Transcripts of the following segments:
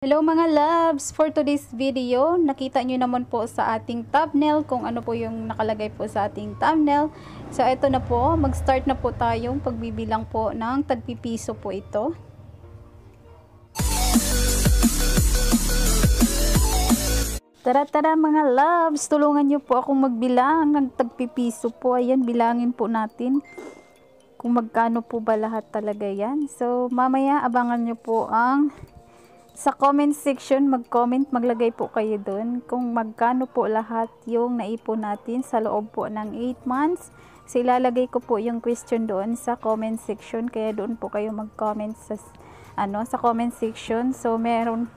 Hello mga loves! For today's video, nakita nyo naman po sa ating thumbnail kung ano po yung nakalagay po sa ating thumbnail. So ito na po, mag-start na po tayong pagbibilang po ng tagpipiso po ito. Tara mga loves, tulungan nyo po akong magbilang ng tagpipiso po. Ayan, bilangin po natin kung magkano po ba lahat talaga yan. So mamaya abangan nyo po ang sa comment section, mag-comment, maglagay po kayo doon kung magkano po lahat yung naipon natin sa loob po ng 8 months. So ilalagay ko po yung question doon sa comment section, kaya doon po kayo mag-comment sa sa comment section. So meron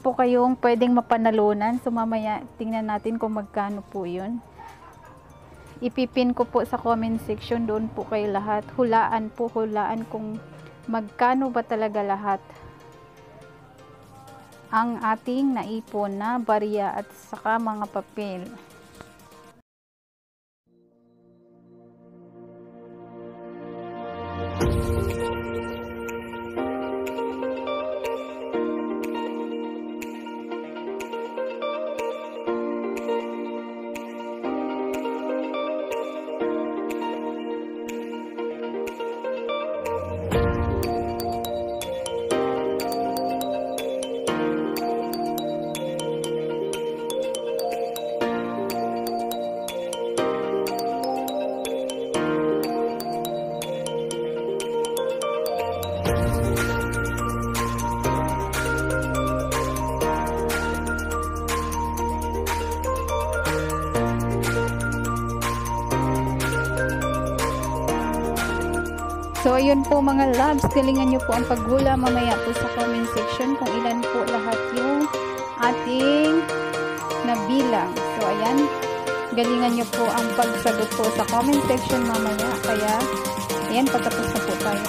po kayong pwedeng mapanalunan. So mamaya tingnan natin kung magkano po yun. Ipipin ko po sa comment section, doon po kayo lahat. Hulaan kung magkano ba talaga lahat ang ating naipon na barya at saka mga papel. So ayun po mga loves, galingan nyo po ang paghula mamaya po sa comment section kung ilan po lahat yung ating nabilang. So ayan, galingan nyo po ang pagsagot po sa comment section mamaya. Kaya ayan, patapos na po tayo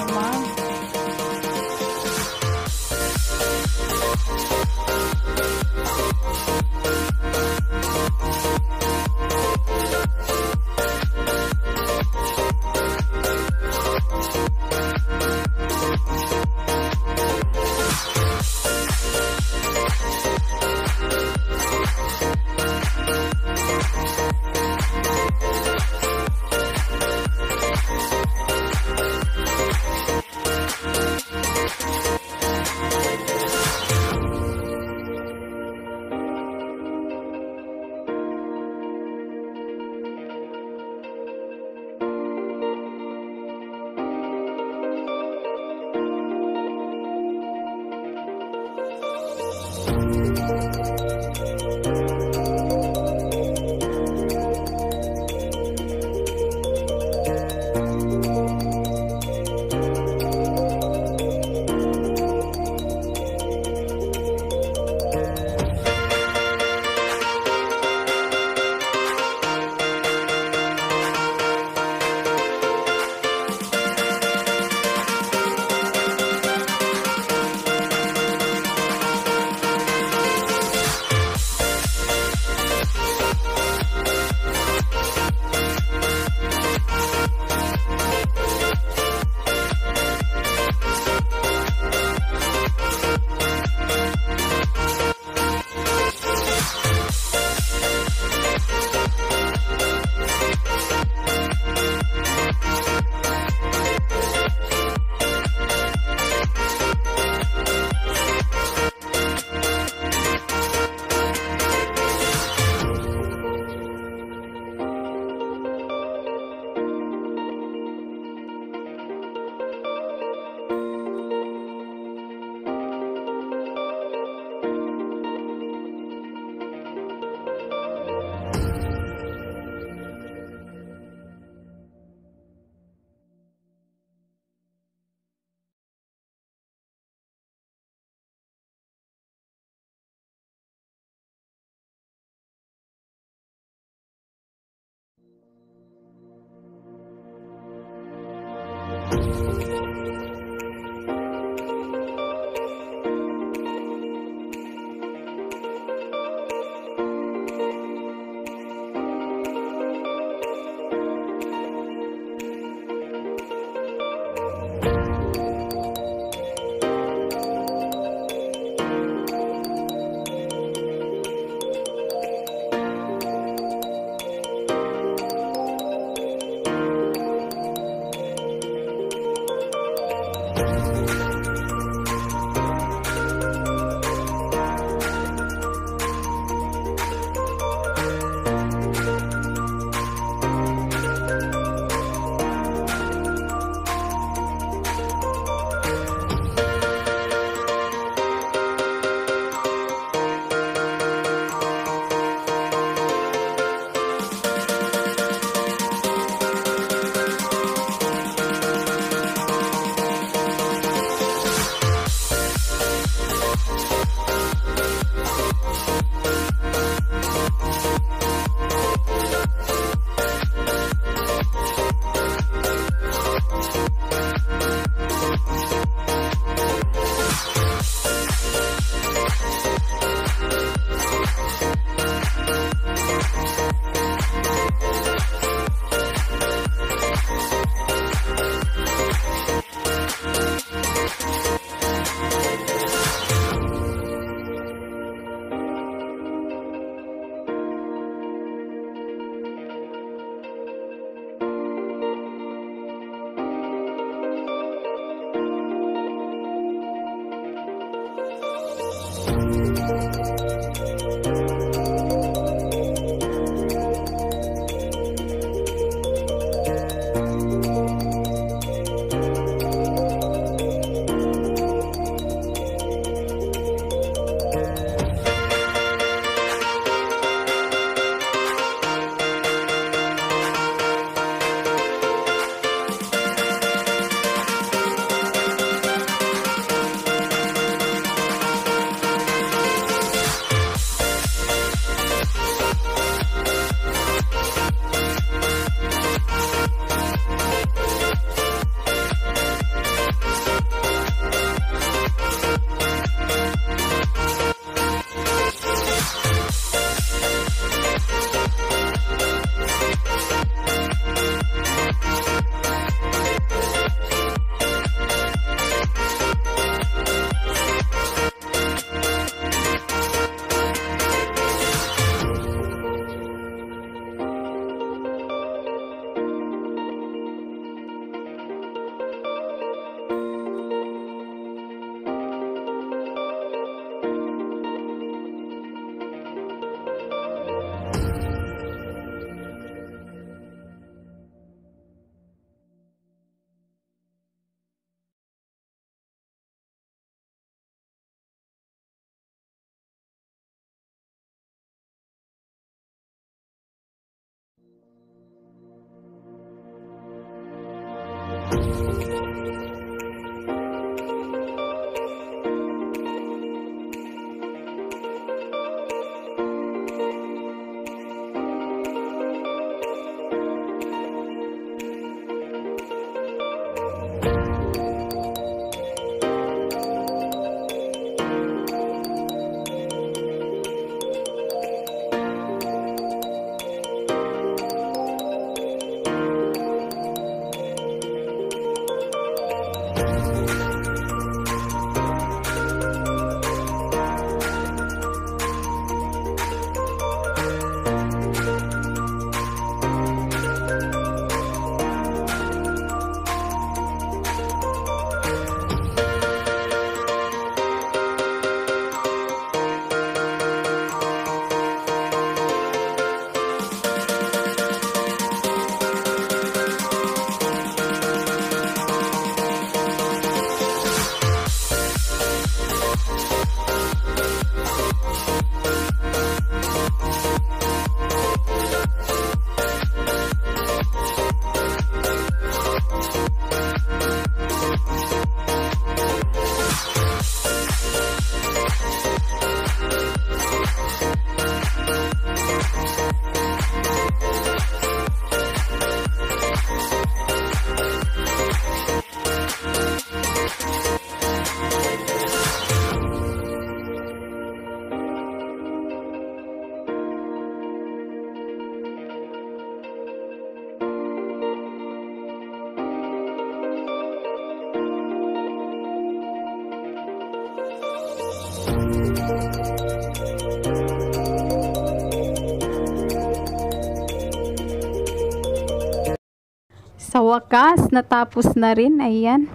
Sa wakas, natapos na rin. Ayan.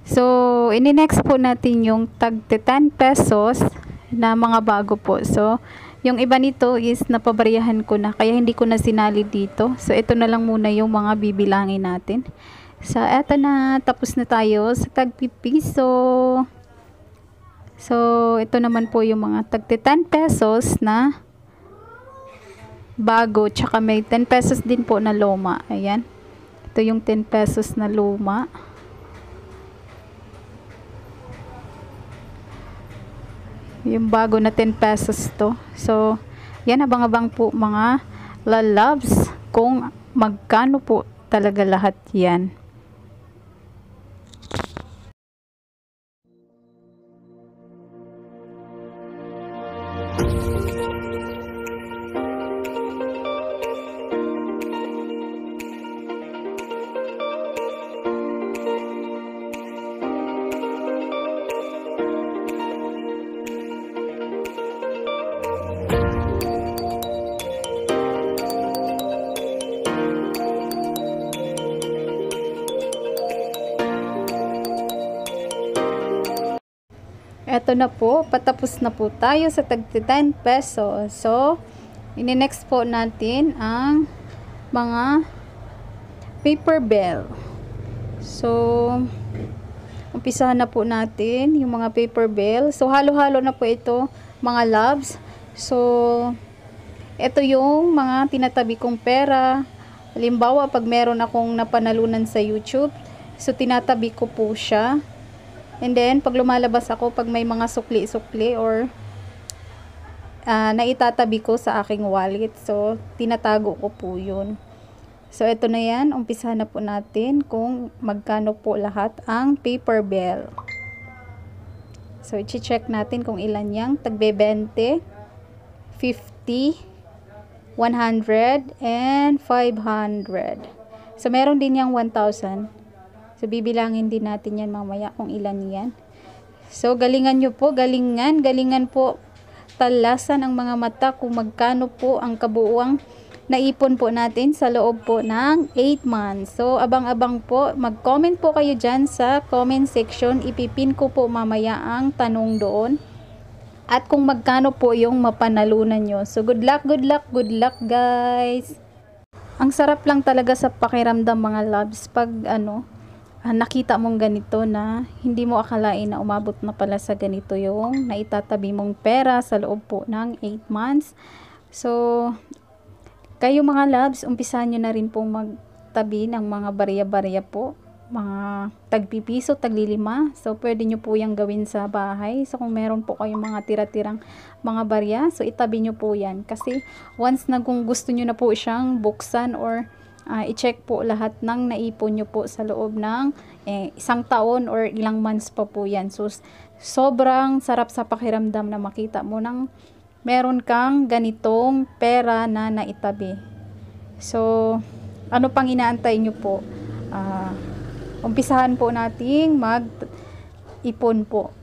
So, ini-next po natin yung tag 10 pesos na mga bago po. So, yung iba nito is napabariyahan ko na. Kaya hindi ko na sinali dito. So, ito na lang muna yung mga bibilangin natin. So, eto na. Tapos na tayo sa tag piso. So, ito naman po yung mga tag 10 pesos na bago. Tsaka may 10 pesos din po na luma. Ayan. Ito yung 10 pesos na luma. Yung bago na 10 pesos to. So, yan, abang-abang po mga lalabs kung magkano po talaga lahat yan. eto na po, patapos na po tayo sa tag 10 pesos. So, ini-next po natin ang mga paper bill. So, umpisahan na po natin yung mga paper bill. So, halo-halo na po ito, mga loves. So, ito yung mga tinatabi kong pera. Halimbawa, pag meron akong napanalunan sa YouTube, so tinatabi ko po siya. And then, pag lumalabas ako, pag may mga sukli-sukli or naitatabi ko sa aking wallet. So, tinatago ko po yun. So, ito na yan. Umpisahan na po natin kung magkano po lahat ang paper bill. So, i-check natin kung ilan yang tagbe 20, 50, 100, and 500. So, meron din yang 1,000. So, bibilangin din natin yan mamaya kung ilan yan. So, galingan nyo po, galingan po, talasan ang mga mata kung magkano po ang kabuuang naipon po natin sa loob po ng 8 months. So, abang-abang po, mag-comment po kayo dyan sa comment section. Ipipin ko po mamaya ang tanong doon. At kung magkano po yung mapanalunan nyo. So, good luck guys. Ang sarap lang talaga sa pakiramdam mga loves pag nakita mong ganito na hindi mo akalain na umabot na pala sa ganito yung naitatabi mong pera sa loob po ng 8 months. So, kayo mga loves, umpisahan nyo na rin pong magtabi ng mga barya-barya po. Mga tagpipiso, taglilima. So, pwede nyo po yung gawin sa bahay. So, kung meron po kayong mga tira-tirang mga barya, so itabi nyo po yan. Kasi, once na kung gusto nyo na po siyang buksan or i-check po lahat ng naipon nyo po sa loob ng isang taon or ilang months pa po yan. So, sobrang sarap sa pakiramdam na makita mo ng meron kang ganitong pera na naitabi. So, ano pang inaantay nyo po? Umpisahan po nating mag-ipon po.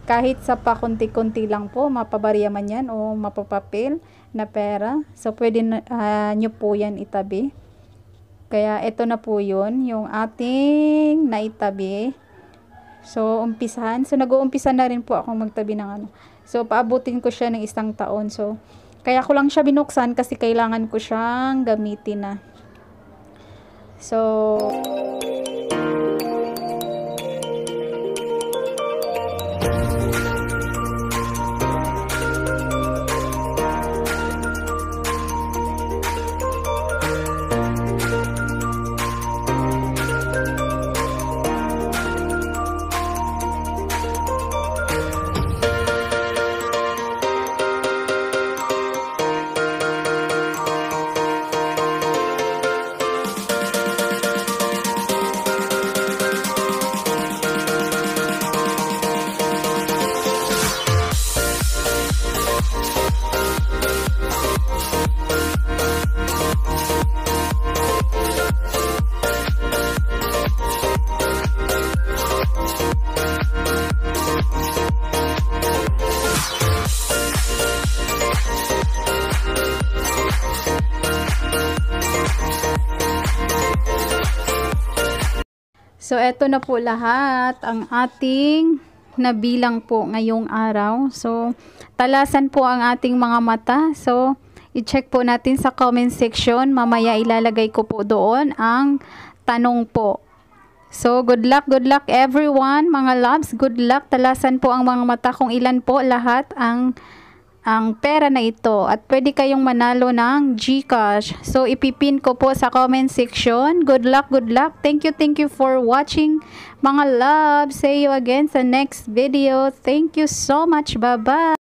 Kahit sa pakunti-kunti lang po, mapabarya man yan o mapapapil na pera. So, pwede nyo po yan itabi. Kaya, ito na po yun, yung ating naitabi. So, umpisahan. So, nag-uumpisa na rin po akong magtabi ng So, paabutin ko siya ng 1 taon. So, kaya ko lang siya binuksan kasi kailangan ko siyang gamitin na. So, So, eto na po lahat ang ating nabilang po ngayong araw. So, talasan po ang ating mga mata. So, i-check po natin sa comment section. Mamaya ilalagay ko po doon ang tanong po. So, good luck everyone, mga loves. Good luck. Talasan po ang mga mata kung ilan po lahat ang pera na ito. At pwede kayong manalo ng GCash. So, ipipin ko po sa comment section. Good luck. Thank you for watching, mga loves. See you again sa next video. Thank you so much. Bye-bye.